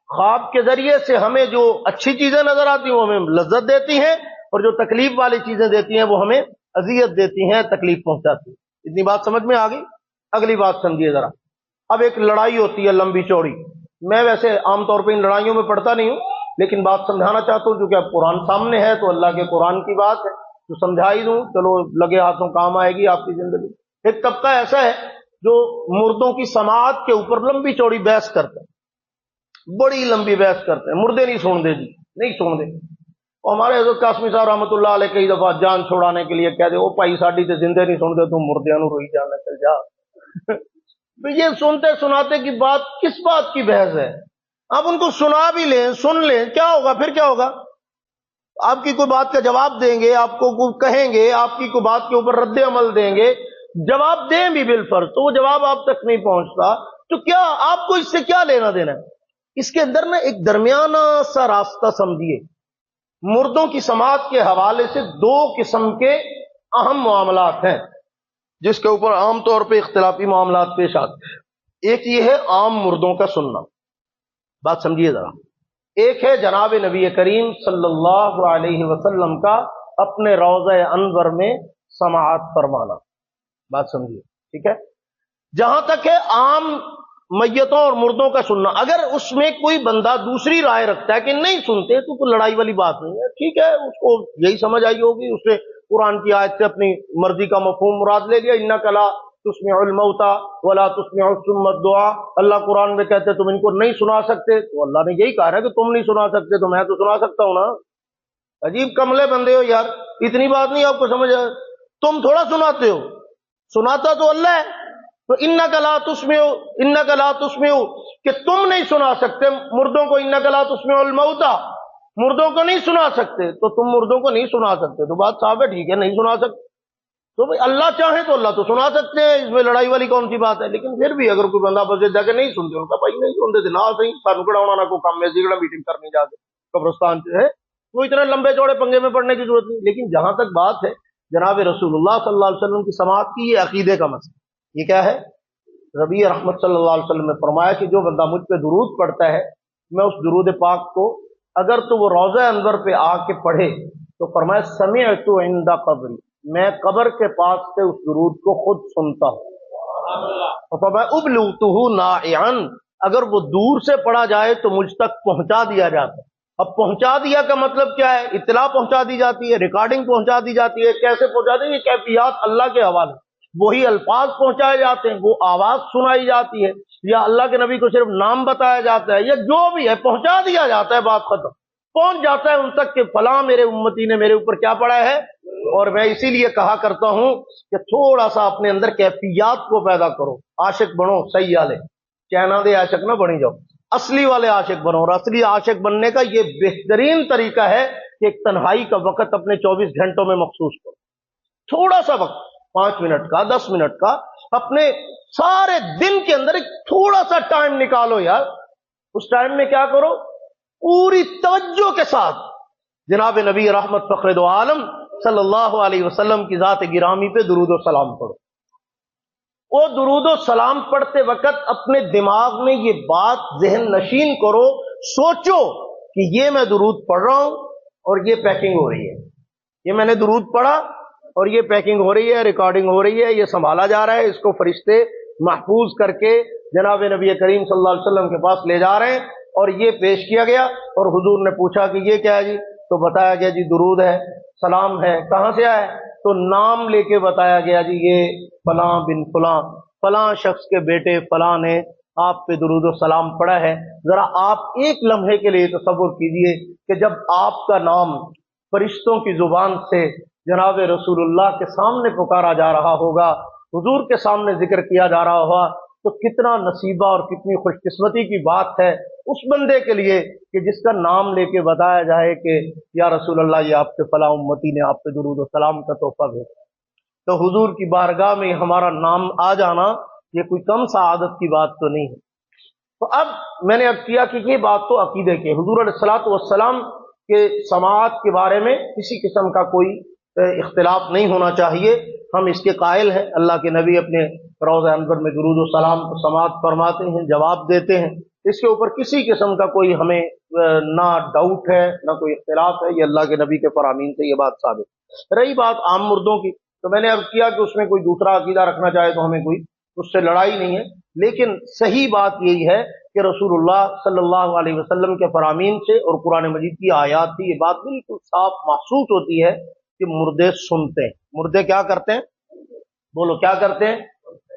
خواب کے ذریعے سے ہمیں جو اچھی چیزیں نظر آتی ہیں وہ ہمیں لذت دیتی ہیں، اور جو تکلیف والی چیزیں دیتی ہیں وہ ہمیں اذیت دیتی ہیں، تکلیف پہنچاتی ہیں۔ اتنی بات سمجھ میں آ گئی؟ اگلی بات سمجھیے ذرا۔ اب ایک لڑائی ہوتی ہے لمبی چوڑی، میں ویسے عام طور پہ ان لڑائیوں میں پڑھتا نہیں ہوں، لیکن بات سمجھانا چاہتا ہوں کیونکہ اب قرآن سامنے ہے تو اللہ کے قرآن کی بات ہے تو سمجھا ہی دوں، چلو لگے ہاتھوں کام آئے گی آپ کی زندگی۔ ایک طبقہ ایسا ہے جو مردوں کی سماعت کے اوپر لمبی چوڑی بحث کرتا ہے، بڑی لمبی بحث کرتے ہیں، مردے نہیں سن دے جی، نہیں سن دے۔ اور ہمارے حضرت قاسمی صاحب رحمۃ اللہ علیہ کئی دفعہ جان چھوڑانے کے لیے کہہ دے، او بھائی ساڈی تے زندے نہیں سن دے، تم مردیاں نو روئی جانا، چل جا۔ یہ سنتے سناتے کی بات کس بات کی بحث ہے؟ آپ ان کو سنا بھی لیں، سن لیں، کیا ہوگا پھر؟ کیا ہوگا؟ آپ کی کوئی بات کا جواب دیں گے، آپ کو کوئی کہیں گے، آپ کی کوئی بات کے اوپر رد عمل دیں گے، جواب دیں بھی بالفرض تو وہ جواب آپ تک نہیں پہنچتا، تو کیا آپ کو اس سے کیا لینا دینا ہے؟ اس کے اندر نا ایک درمیانہ سا راستہ سمجھیے۔ مردوں کی سماعت کے حوالے سے دو قسم کے اہم معاملات ہیں جس کے اوپر عام طور پہ اختلافی معاملات پیش آتے ہیں۔ ایک یہ ہے عام مردوں کا سننا، بات سمجھیے ذرا۔ ایک ہے جناب نبی کریم صلی اللہ علیہ وسلم کا اپنے روضہ انور میں سماعت فرمانا، بات سمجھیے، ٹھیک ہے؟ جہاں تک ہے عام میتوں اور مردوں کا سننا، اگر اس میں کوئی بندہ دوسری رائے رکھتا ہے کہ نہیں سنتے تو کوئی لڑائی والی بات نہیں ہے، ٹھیک ہے، اس کو یہی سمجھ آئی ہوگی، اس نے قرآن کی آیت سے اپنی مرضی کا مفہوم مراد لے لیا، انک لا تسمع الموتى ولا تسمع الصم الدعاء، اللہ قرآن میں کہتے تم ان کو نہیں سنا سکتے، تو اللہ نے یہی کہا ہے کہ تم نہیں سنا سکتے تو میں تو سنا سکتا ہوں نا۔ عجیب کملے بندے ہو یار، اتنی بات نہیں آپ کو سمجھ آئے؟ تم تھوڑا سناتے ہو، سناتا تو اللہ ہے، تو انک لا تسمع کہ تم نہیں سنا سکتے مردوں کو، انک لا تسمع الموتى، مردوں کو نہیں سنا سکتے، تو تم مردوں کو نہیں سنا سکتے تو بات صاف ہے، ٹھیک ہے، نہیں سنا سکتے تو بھائی اللہ چاہے تو اللہ تو سنا سکتے ہیں، اس میں لڑائی والی کون سی بات ہے؟ لیکن پھر بھی اگر کوئی بندہ بس جا کے نہیں سنتے، ان کا بھائی نہیں سنتے تھے نہ صحیح، سانو کڑا ہونا نہ کوئی کام میں زیگڑا میٹنگ کرنی جا کے قبرستان سے ہے، تو اتنے لمبے چوڑے پنگے میں پڑنے کی ضرورت نہیں۔ لیکن جہاں تک بات ہے جناب رسول اللہ صلی اللہ علیہ وسلم کی سماعت کی، یہ عقیدے کا مسئلہ۔ یہ کیا ہے؟ ربیع رحمت صلی اللہ علیہ وسلم نے فرمایا کہ جو بندہ مجھ پہ درود پڑھتا ہے، میں اس درود پاک کو اگر تو وہ روضہ انور پہ آ کے پڑھے تو فرمایا سمعت عند قبری، میں قبر کے پاس سے اس درود کو خود سنتا ہوں، فرمایا ابلغتہ نائعا، اگر وہ دور سے پڑھا جائے تو مجھ تک پہنچا دیا جاتا ہے۔ اب پہنچا دیا کا مطلب کیا ہے؟ اطلاع پہنچا دی جاتی ہے، ریکارڈنگ پہنچا دی جاتی ہے، کیسے پہنچا دی؟ یہ کیفیات اللہ کے حوالے، وہی الفاظ پہنچائے جاتے ہیں، وہ آواز سنائی جاتی ہے، یا اللہ کے نبی کو صرف نام بتایا جاتا ہے، یا جو بھی ہے پہنچا دیا جاتا ہے، بات ختم، پہنچ جاتا ہے ان تک کہ فلاں میرے امتی نے میرے اوپر کیا پڑھا ہے۔ اور میں اسی لیے کہا کرتا ہوں کہ تھوڑا سا اپنے اندر کیفیات کو پیدا کرو، عاشق بنو، صحیح والے کہنا دے عاشق نہ بنی جاؤ، اصلی والے عاشق بنو، اور اصلی عاشق بننے کا یہ بہترین طریقہ ہے کہ ایک تنہائی کا وقت اپنے 24 گھنٹوں میں مخصوص کرو، تھوڑا سا وقت، 5 منٹ کا، 10 منٹ کا، اپنے سارے دن کے اندر ایک تھوڑا سا ٹائم نکالو یار، اس ٹائم میں کیا کرو؟ پوری توجہ کے ساتھ جناب نبی رحمت فخر دو عالم صلی اللہ علیہ وسلم کی ذات گرامی پہ درود و سلام پڑھو۔ وہ درود و سلام پڑھتے وقت اپنے دماغ میں یہ بات ذہن نشین کرو، سوچو کہ یہ میں درود پڑھ رہا ہوں اور یہ پیکنگ ہو رہی ہے، یہ میں نے درود پڑھا اور یہ پیکنگ ہو رہی ہے، ریکارڈنگ ہو رہی ہے، یہ سنبھالا جا رہا ہے، اس کو فرشتے محفوظ کر کے جناب نبی کریم صلی اللہ علیہ وسلم کے پاس لے جا رہے ہیں، اور یہ پیش کیا گیا اور حضور نے پوچھا کہ یہ کیا ہے جی؟ تو بتایا گیا جی درود ہے، سلام ہے۔ کہاں سے آیا ہے؟ تو نام لے کے بتایا گیا جی یہ فلاں بن فلاں، فلاں شخص کے بیٹے فلاں نے آپ پہ درود و سلام پڑھا ہے۔ ذرا آپ ایک لمحے کے لیے تصور کیجئے کہ جب آپ کا نام فرشتوں کی زبان سے جناب رسول اللہ کے سامنے پکارا جا رہا ہوگا، حضور کے سامنے ذکر کیا جا رہا ہوگا، تو کتنا نصیبہ اور کتنی خوش قسمتی کی بات ہے اس بندے کے لیے کہ جس کا نام لے کے بتایا جائے کہ یا رسول اللہ یہ آپ کے فلاں امتی نے آپ پہ درود و سلام کا تحفہ بھیجا۔ تو حضور کی بارگاہ میں ہمارا نام آ جانا یہ کوئی کم سعادت کی بات تو نہیں ہے۔ تو اب میں نے اب کیا کہ یہ بات تو عقیدے کے، حضور علیہ الصلوۃ والسلام کے سماعت کے بارے میں کسی قسم کا کوئی اختلاف نہیں ہونا چاہیے، ہم اس کے قائل ہیں۔ اللہ کے نبی اپنے روضہ انور میں درود و سلام کو سماعت فرماتے ہیں، جواب دیتے ہیں، اس کے اوپر کسی قسم کا کوئی ہمیں نہ ڈاؤٹ ہے نہ کوئی اختلاف ہے، یہ اللہ کے نبی کے فرامین سے یہ بات ثابت ہے۔ رہی بات عام مردوں کی، تو میں نے اب کیا کہ اس میں کوئی دوسرا عقیدہ رکھنا چاہے تو ہمیں کوئی اس سے لڑائی نہیں ہے، لیکن صحیح بات یہی ہے کہ رسول اللہ صلی اللہ علیہ وسلم کے فرامین سے اور قرآن مجید کی آیات سے یہ بات بالکل صاف محسوس ہوتی ہے کہ مردے سنتے ہیں۔ مردے کیا کرتے ہیں؟ بولو کیا کرتے ہیں؟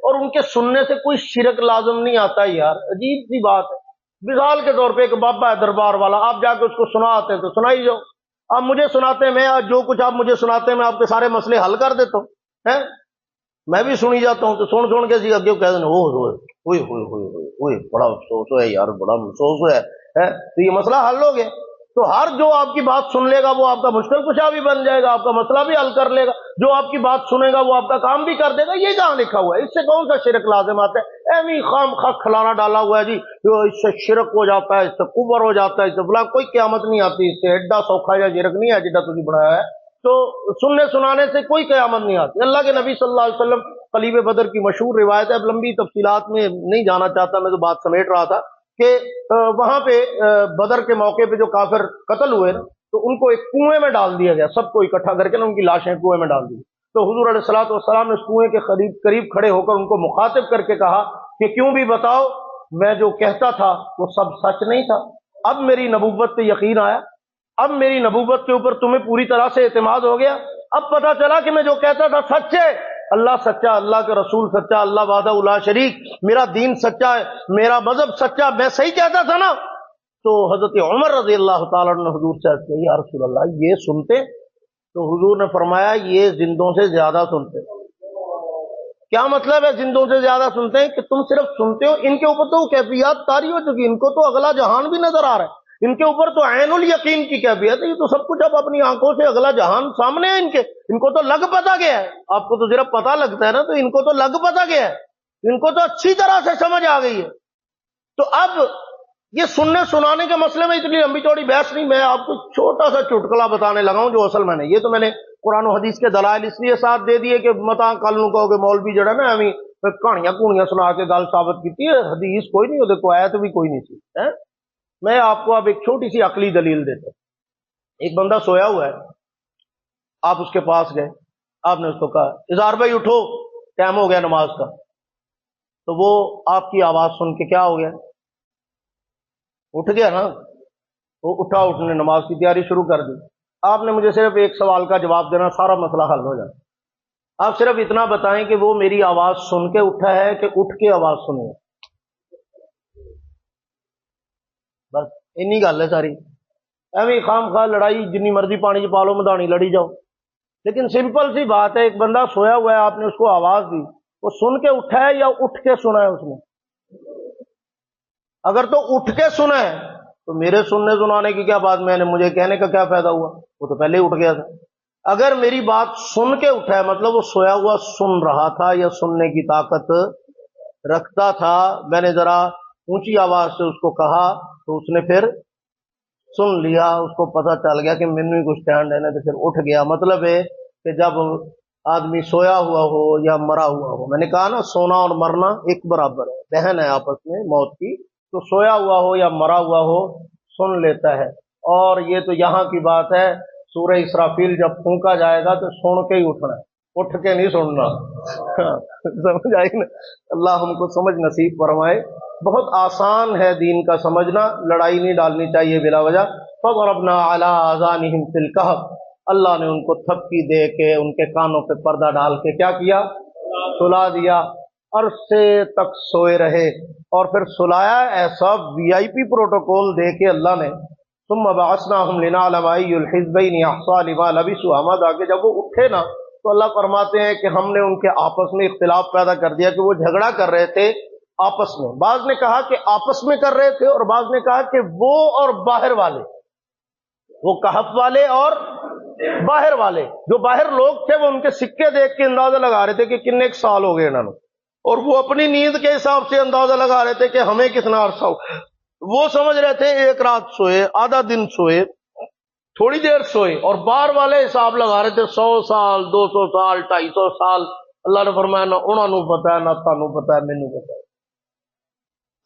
اور ان کے سننے سے کوئی شرک لازم نہیں آتا یار، عجیب سی بات ہے۔ مثال کے طور پہ ایک بابا ہے دربار والا، آپ جا کے اس کو سناتے ہیں تو سنائی جاؤ، آپ مجھے سناتے ہیں، میں جو کچھ آپ مجھے سناتے ہیں میں آپ کے سارے مسئلے حل کر دیتا ہوں، ہیں؟ میں بھی سنی جاتا ہوں، تو سن کے اگے کہہ دیں اوہ بڑا افسوس ہے یار، بڑا افسوس ہے، تو یہ مسئلہ حل ہو گیا۔ تو ہر جو آپ کی بات سن لے گا وہ آپ کا مشکل کشا بھی بن جائے گا، آپ کا مسئلہ بھی حل کر لے گا، جو آپ کی بات سنے گا وہ آپ کا کام بھی کر دے گا۔ یہ کہاں لکھا ہوا ہے؟ اس سے کون سا شرک لازم آتا ہے؟ ایویں خام خواہ کھلانا ڈالا ہوا ہے جی، اس سے شرک ہو جاتا ہے، اس سے کفر ہو جاتا ہے، اس سے بلا کوئی قیامت نہیں آتی، اس سے ایڈا سوکھا یا شرک نہیں ہے جڈا تسی بنایا ہے۔ تو سننے سنانے سے کوئی قیامت نہیں آتی۔ اللہ کے نبی صلی اللہ علیہ وسلم، قلیب بدر کی مشہور روایت ہے، اب لمبی تفصیلات میں نہیں جانا چاہتا، میں تو بات سمیٹ رہا تھا کہ وہاں پہ بدر کے موقع پہ جو کافر قتل ہوئے نا، تو ان کو ایک کنویں میں ڈال دیا گیا، سب کو اکٹھا کر کے نا ان کی لاشیں کنویں میں ڈال دی۔ تو حضور علیہ الصلوۃ والسلام نے اس کنویں کے قریب کھڑے ہو کر ان کو مخاطب کر کے کہا کہ کیوں بھی بتاؤ، میں جو کہتا تھا وہ سب سچ نہیں تھا؟ اب میری نبوت پہ یقین آیا، اب میری نبوت کے اوپر تمہیں پوری طرح سے اعتماد ہو گیا، اب پتہ چلا کہ میں جو کہتا تھا سچ ہے، اللہ سچا، اللہ کے رسول سچا، اللہ وحدہ لا شریک، میرا دین سچا ہے، میرا مذہب سچا، میں صحیح کہتا تھا نا۔ تو حضرت عمر رضی اللہ تعالیٰ عنہ نے حضور سے عرض کیا یا رسول اللہ یہ سنتے؟ تو حضور نے فرمایا یہ زندوں سے زیادہ سنتے۔ کیا مطلب ہے زندوں سے زیادہ سنتے ہیں؟ کہ تم صرف سنتے ہو، ان کے اوپر تو کیفیات طاری ہو چکی، ان کو تو اگلا جہان بھی نظر آ رہا ہے، ان کے اوپر تو عین الیقین کی کیفیت ہے، یہ تو سب کچھ اب اپنی آنکھوں سے اگلا جہان سامنے ہے ان کو تو لگ پتا گیا ہے۔ آپ کو تو صرف پتا لگتا ہے نا، تو ان کو تو لگ پتا گیا ہے، ان کو تو اچھی طرح سے سمجھ آ گئی ہے۔ تو اب یہ سننے سنانے کے مسئلے میں اتنی لمبی چوڑی بحث نہیں، میں آپ کو چھوٹا سا چٹکلا بتانے لگا ہوں جو اصل میں نے یہ تو میں نے قرآن و حدیث کے دلائل اس لیے ساتھ دے دیے کہ متا کل نو کہو کہ مولوی جڑا نا ایویں کہانیاں کہونیاں سنا کے گل ثابت کی ہے، حدیث کوئی نہیں، وہ آیت بھی کوئی نہیں تھی۔ میں آپ کو اب ایک چھوٹی سی عقلی دلیل دیتا ہوں۔ ایک بندہ سویا ہوا ہے، آپ اس کے پاس گئے، آپ نے اس کو کہا اظہار بھائی اٹھو، ٹائم ہو گیا نماز کا۔ تو وہ آپ کی آواز سن کے کیا ہو گیا؟ اٹھ گیا نا، وہ اٹھا، اٹھنے نماز کی تیاری شروع کر دی۔ آپ نے مجھے صرف ایک سوال کا جواب دینا، سارا مسئلہ حل ہو جاتا۔ آپ صرف اتنا بتائیں کہ وہ میری آواز سن کے اٹھا ہے کہ اٹھ کے آواز سنی ہے، بس اینی گل ہے ساری۔ ایویں خام خواہ لڑائی جنی مرضی پانی چ پالو مدانی لڑی جاؤ، لیکن سمپل سی بات ہے، ایک بندہ سویا ہوا ہے، آپ نے اس کو آواز دی، وہ سن کے اٹھا ہے یا اٹھ کے سنا ہے اس نے؟ اگر تو اٹھ کے سنا ہے تو میرے سننے سنانے کی کیا بات، میں نے مجھے کہنے کا کیا فائدہ ہوا، وہ تو پہلے ہی اٹھ گیا تھا۔ اگر میری بات سن کے اٹھا ہے مطلب وہ سویا ہوا سن رہا تھا یا سننے کی طاقت رکھتا تھا، میں نے ذرا اونچی آواز سے اس کو کہا تو اس نے پھر سن لیا، اس کو پتہ چل گیا کہ مینوں ہی کچھ اسٹینڈ ہے نا، تو پھر اٹھ گیا۔ مطلب ہے کہ جب آدمی سویا ہوا ہو یا مرا ہوا ہو، میں نے کہا نا سونا اور مرنا ایک برابر ہے، بہن ہے آپس میں موت کی، تو سویا ہوا ہو یا مرا ہوا ہو سن لیتا ہے۔ اور یہ تو یہاں کی بات ہے، سورہ اسرافیل جب پھونکا جائے گا تو سن کے ہی اٹھنا ہے، اٹھ کے نہیں سننا۔ سمجھ آئی نا؟ اللہ ہم کو سمجھ نصیب فرمائے۔ بہت آسان ہے دین کا سمجھنا، لڑائی نہیں ڈالنی چاہیے بلا وجہ۔ فضربنا علی آذانہم فی الکہف، اللہ نے ان کو تھپکی دے کے ان کے کانوں پہ پردہ ڈال کے کیا کیا؟ سلا دیا، عرصے تک سوئے رہے، اور پھر سلایا ایسا وی آئی پی پروٹوکول دے کے اللہ نے۔ ثم بعثناہم لنعلم ای الحزبین احصیٰ لما لبثوا امدا، کہ جب وہ اٹھے نا تو اللہ فرماتے ہیں کہ ہم نے ان کے آپس میں اختلاف پیدا کر دیا کہ وہ جھگڑا کر رہے تھے آپس میں۔ بعض نے کہا کہ آپس میں کر رہے تھے، اور بعض نے کہا کہ وہ اور باہر والے، وہ کہف والے اور باہر والے، جو باہر لوگ تھے وہ ان کے سکے دیکھ کے اندازہ لگا رہے تھے کہ کتنے ایک سال ہو گئے انہوں نے، اور وہ اپنی نیند کے حساب سے اندازہ لگا رہے تھے کہ ہمیں کتنا عرصہ ہو۔ وہ سمجھ رہے تھے ایک رات سوئے، آدھا دن سوئے، تھوڑی دیر سوئے، اور باہر والے حساب لگا رہے تھے 100 سال 200 سال 250 سال۔ اللہ نے فرمایا نہ انہوں نے پتا ہے نہ تانوں پتا ہے، مینوں پتا ہے۔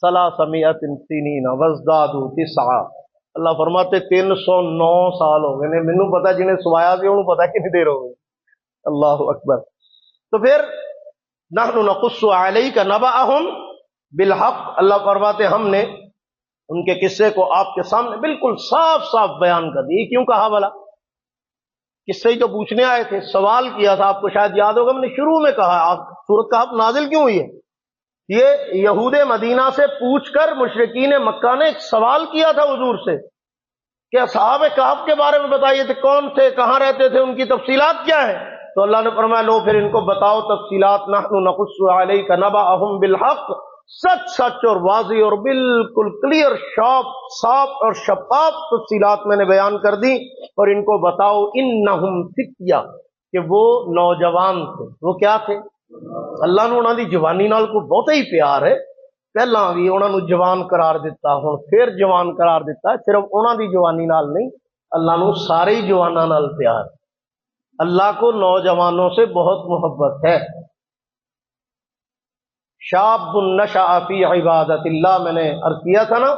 ثلاثمائۃ سنین وازدادوا تسعا، اللہ فرماتے 309 سال ہو گئے نے، مینوں پتا جنہیں سوایا سی انہوں پتا کتنی دیر ہو گئی۔ اللہ اکبر۔ تو پھر نحن نقص علیک نبأہم بالحق، اللہ فرماتے ہم نے ان کے قصے کو آپ کے سامنے بالکل صاف صاف بیان کر دی۔ کیوں کہا بھلا؟ قصے ہی تو پوچھنے آئے تھے، سوال کیا تھا، آپ کو شاید یاد ہوگا میں نے شروع میں کہا سورۃ کہف نازل کیوں ہوئی ہے؟ یہ یہود مدینہ سے پوچھ کر مشرکین مکہ نے ایک سوال کیا تھا حضور سے کہ اصحاب کہف کے بارے میں بتائیے تھے، کون تھے، کہاں رہتے تھے، ان کی تفصیلات کیا ہیں؟ تو اللہ نے فرمایا لو پھر ان کو بتاؤ تفصیلات، نحن نقص علیک نبأہم بالحق، سچ سچ اور واضح اور بالکل کلیئر صاف اور شفاف تفصیلات میں نے بیان کر دی، اور ان کو بتاؤ انہم فتیہ، کہ وہ نوجوان تھے۔ وہ کیا تھے؟ اللہ نے انہوں دی جوانی نال کو بہت ہی پیار ہے، پہلا بھی انہوں نے جوان قرار دیتا، ہوں پھر جوان قرار دیتا، صرف انہوں دی جوانی نال نہیں، اللہ نے سارے ہی جواناں نال پیار۔ اللہ کو نوجوانوں سے بہت محبت ہے۔ شاب نشأ فی عبادت اللہ، میں نے عرض کیا تھا نا،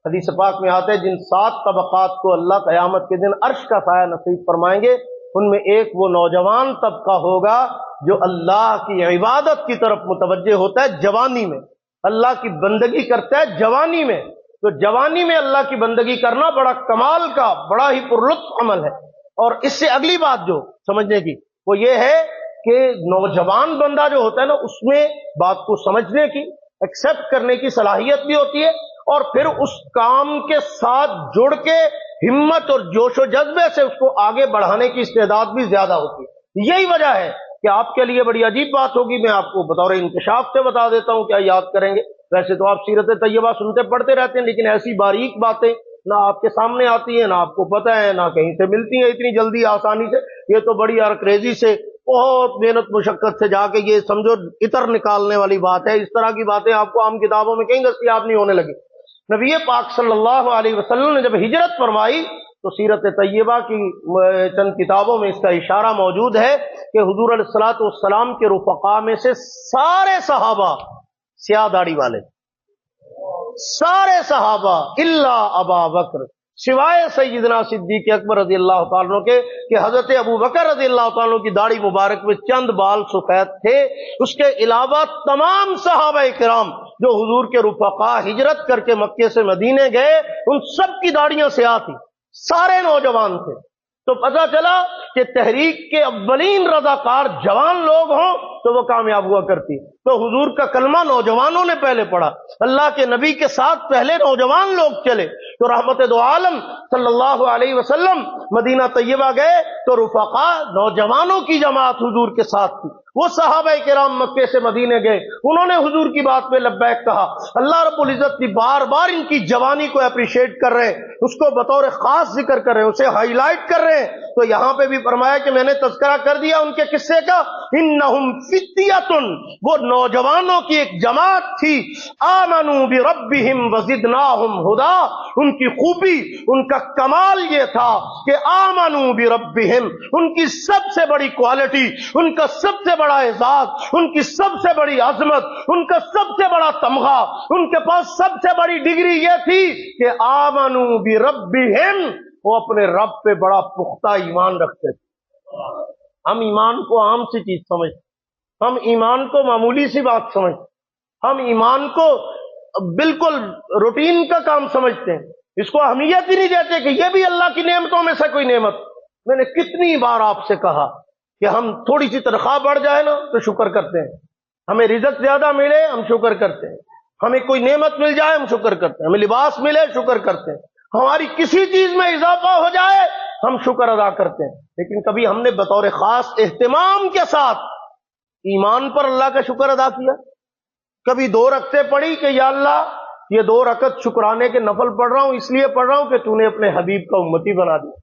حدیث پاک میں آتا ہے جن 7 طبقات کو اللہ قیامت کے دن عرش کا سایہ نصیب فرمائیں گے، ان میں ایک وہ نوجوان طبقہ ہوگا جو اللہ کی عبادت کی طرف متوجہ ہوتا ہے جوانی میں، اللہ کی بندگی کرتا ہے جوانی میں۔ تو جوانی میں اللہ کی بندگی کرنا بڑا کمال کا، بڑا ہی پرلطف عمل ہے۔ اور اس سے اگلی بات جو سمجھنے کی وہ یہ ہے کہ نوجوان بندہ جو ہوتا ہے نا، اس میں بات کو سمجھنے کی، ایکسپٹ کرنے کی صلاحیت بھی ہوتی ہے، اور پھر اس کام کے ساتھ جڑ کے ہمت اور جوش و جذبے سے اس کو آگے بڑھانے کی استعداد بھی زیادہ ہوتی ہے۔ یہی وجہ ہے کہ آپ کے لیے بڑی عجیب بات ہوگی، میں آپ کو بطور انکشاف سے بتا دیتا ہوں، کیا یاد کریں گے؟ ویسے تو آپ سیرت طیبہ سنتے پڑھتے رہتے ہیں، لیکن ایسی باریک باتیں نہ آپ کے سامنے آتی ہیں، نہ آپ کو پتہ ہے، نہ کہیں سے ملتی ہیں اتنی جلدی آسانی سے۔ یہ تو بڑی ارکریزی سے، بہت محنت مشقت سے جا کے یہ سمجھو عطر نکالنے والی بات ہے۔ اس طرح کی باتیں آپ کو عام کتابوں میں کہیں دستیاب نہیں ہونے لگی۔ نبی پاک صلی اللہ علیہ وسلم نے جب ہجرت فرمائی تو سیرت طیبہ کی چند کتابوں میں اس کا اشارہ موجود ہے کہ حضور علیہ الصلوۃ والسلام کے رفقا میں سے سارے صحابہ سیاہ داڑھی والے، سارے صحابہ الا ابا بکر، سوائے سیدنا صدیق اکبر رضی اللہ تعالیٰ عنہ کے، کہ حضرت ابو بکر رضی اللہ تعالیٰ عنہ کی داڑھی مبارک میں چند بال سفید تھے۔ اس کے علاوہ تمام صحابہ کرام جو حضور کے رفقا ہجرت کر کے مکے سے مدینے گئے، ان سب کی داڑیاں سیاہ تھی، سارے نوجوان تھے۔ تو پتہ چلا کہ تحریک کے اولین رضاکار جوان لوگ ہوں تو وہ کامیاب ہوا کرتی۔ تو حضور کا کلمہ نوجوانوں نے پہلے پڑھا، اللہ کے نبی کے ساتھ پہلے نوجوان لوگ چلے۔ تو رحمت دو عالم صلی اللہ علیہ وسلم مدینہ طیبہ گئے تو رفقا نوجوانوں کی جماعت حضور کے ساتھ تھی۔ وہ صحابہ کرام مکے سے مدینے گئے، انہوں نے حضور کی بات پہ لبیک کہا۔ اللہ رب العزت کی بار بار ان کی جوانی کو اپریشیٹ کر رہے ہیں، اس کو بطور خاص ذکر کر رہے ہیں، اسے ہائی لائٹ کر رہے ہیں۔ تو یہاں پہ بھی فرمایا کہ میں نے تذکرہ کر دیا ان کے قصے کا، انہم فتیۃ، وہ نوجوانوں کی ایک جماعت تھی، آمنوا بربہم وزدناہم ہدا، ان کی خوبی، ان کا کمال یہ تھا کہ آمنوا بربہم، ان کی سب سے بڑی کوالٹی، ان کا سب سے بڑا اعزاز، ان کی سب سے بڑی عظمت، ان کا سب سے بڑا تمغہ، ان کے پاس سب سے بڑی ڈگری یہ تھی کہ آمنوا بربہم، وہ اپنے رب پہ بڑا پختہ ایمان رکھتے تھے۔ ہم ایمان کو عام سی چیز سمجھتے، ہم ایمان کو معمولی سی بات سمجھتے، ہم ایمان کو بالکل روٹین کا کام سمجھتے ہیں، اس کو اہمیت ہی نہیں دیتے کہ یہ بھی اللہ کی نعمتوں میں سے کوئی نعمت۔ میں نے کتنی بار آپ سے کہا کہ ہم تھوڑی سی تنخواہ بڑھ جائے نا تو شکر کرتے ہیں، ہمیں رزق زیادہ ملے ہم شکر کرتے ہیں، ہمیں کوئی نعمت مل جائے ہم شکر کرتے ہیں، ہمیں لباس ملے شکر کرتے ہیں، ہماری کسی چیز میں اضافہ ہو جائے ہم شکر ادا کرتے ہیں۔ لیکن کبھی ہم نے بطور خاص اہتمام کے ساتھ ایمان پر اللہ کا شکر ادا کیا؟ کبھی 2 رکعتیں پڑھی کہ یا اللہ یہ 2 رکعت شکرانے کے نفل پڑھ رہا ہوں، اس لیے پڑھ رہا ہوں کہ تو نے اپنے حبیب کا امتی بنا دیا،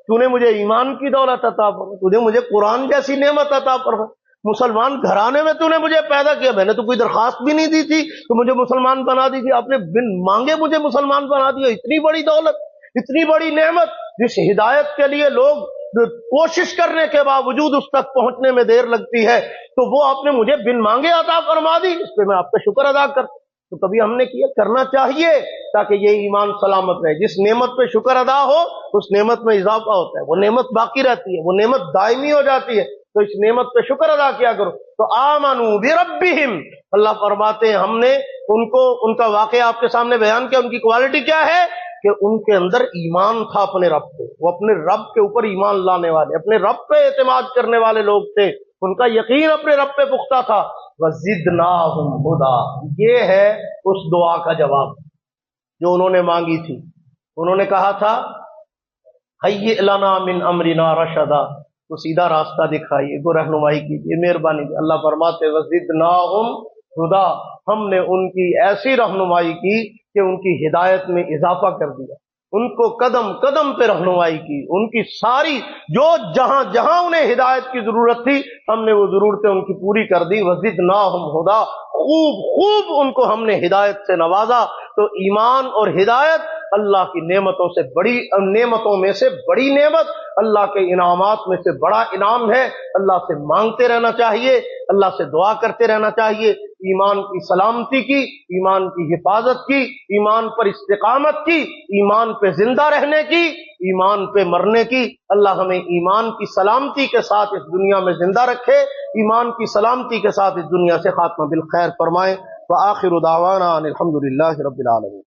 تو نے مجھے ایمان کی دولت عطا فرمائی، تو نے مجھے قرآن جیسی نعمت عطا فرمائی، مسلمان گھرانے میں تو نے مجھے پیدا کیا، میں نے تو کوئی درخواست بھی نہیں دی تھی تو مجھے مسلمان بنا دی تھی، آپ نے بن مانگے مجھے مسلمان بنا دیا۔ اتنی بڑی دولت، اتنی بڑی نعمت، جس ہدایت کے لیے لوگ کوشش کرنے کے باوجود اس تک پہنچنے میں دیر لگتی ہے، تو وہ آپ نے مجھے بن مانگے عطا فرما دی، اس پہ میں آپ کا شکر ادا کرتا۔ تو کبھی ہم نے کیا؟ کرنا چاہیے تاکہ یہ ایمان سلامت رہے۔ جس نعمت پہ شکر ادا ہو اس نعمت میں اضافہ ہوتا ہے، وہ نعمت باقی رہتی ہے، وہ نعمت دائمی ہو جاتی ہے، تو اس نعمت پہ شکر ادا کیا کرو۔ تو آمنوا بربہم، اللہ فرماتے ہیں ہم نے ان کا واقعہ آپ کے سامنے بیان کیا۔ ان کی کوالٹی کیا ہے کہ ان کے اندر ایمان تھا اپنے رب پہ، وہ اپنے رب کے اوپر ایمان لانے والے، اپنے رب پہ اعتماد کرنے والے لوگ تھے، ان کا یقین اپنے رب پہ پختہ تھا۔ وَزِدْنَاهُمْ هُدًى، یہ ہے اس دعا کا جواب جو انہوں نے مانگی تھی۔ انہوں نے کہا تھا هَيِّئْ لَنَا مِنْ أَمْرِنَا رَشَدًا، تو سیدھا راستہ دکھائیے، کو رہنمائی کیجیے، مہربانی کی۔ اللہ فرماتے وَزِدْنَاهُمْ هُدًى، ہم نے ان کی ایسی رہنمائی کی کہ ان کی ہدایت میں اضافہ کر دیا، ان کو قدم قدم پہ رہنمائی کی، ان کی ساری جو جہاں جہاں انہیں ہدایت کی ضرورت تھی ہم نے وہ ضرورتیں ان کی پوری کر دی۔ وَزِدْنَاهُمْ هُدًى، خوب خوب ان کو ہم نے ہدایت سے نوازا۔ تو ایمان اور ہدایت اللہ کی نعمتوں سے بڑی نعمتوں میں سے بڑی نعمت، اللہ کے انعامات میں سے بڑا انعام ہے۔ اللہ سے مانگتے رہنا چاہیے، اللہ سے دعا کرتے رہنا چاہیے، ایمان کی سلامتی کی، ایمان کی حفاظت کی، ایمان پر استقامت کی، ایمان پہ زندہ رہنے کی، ایمان پہ مرنے کی۔ اللہ ہمیں ایمان کی سلامتی کے ساتھ اس دنیا میں زندہ رکھے، ایمان کی سلامتی کے ساتھ اس دنیا سے خاتمہ بالخیر فرمائے۔ وآخر دعوانا ان الحمد للہ رب العالمین۔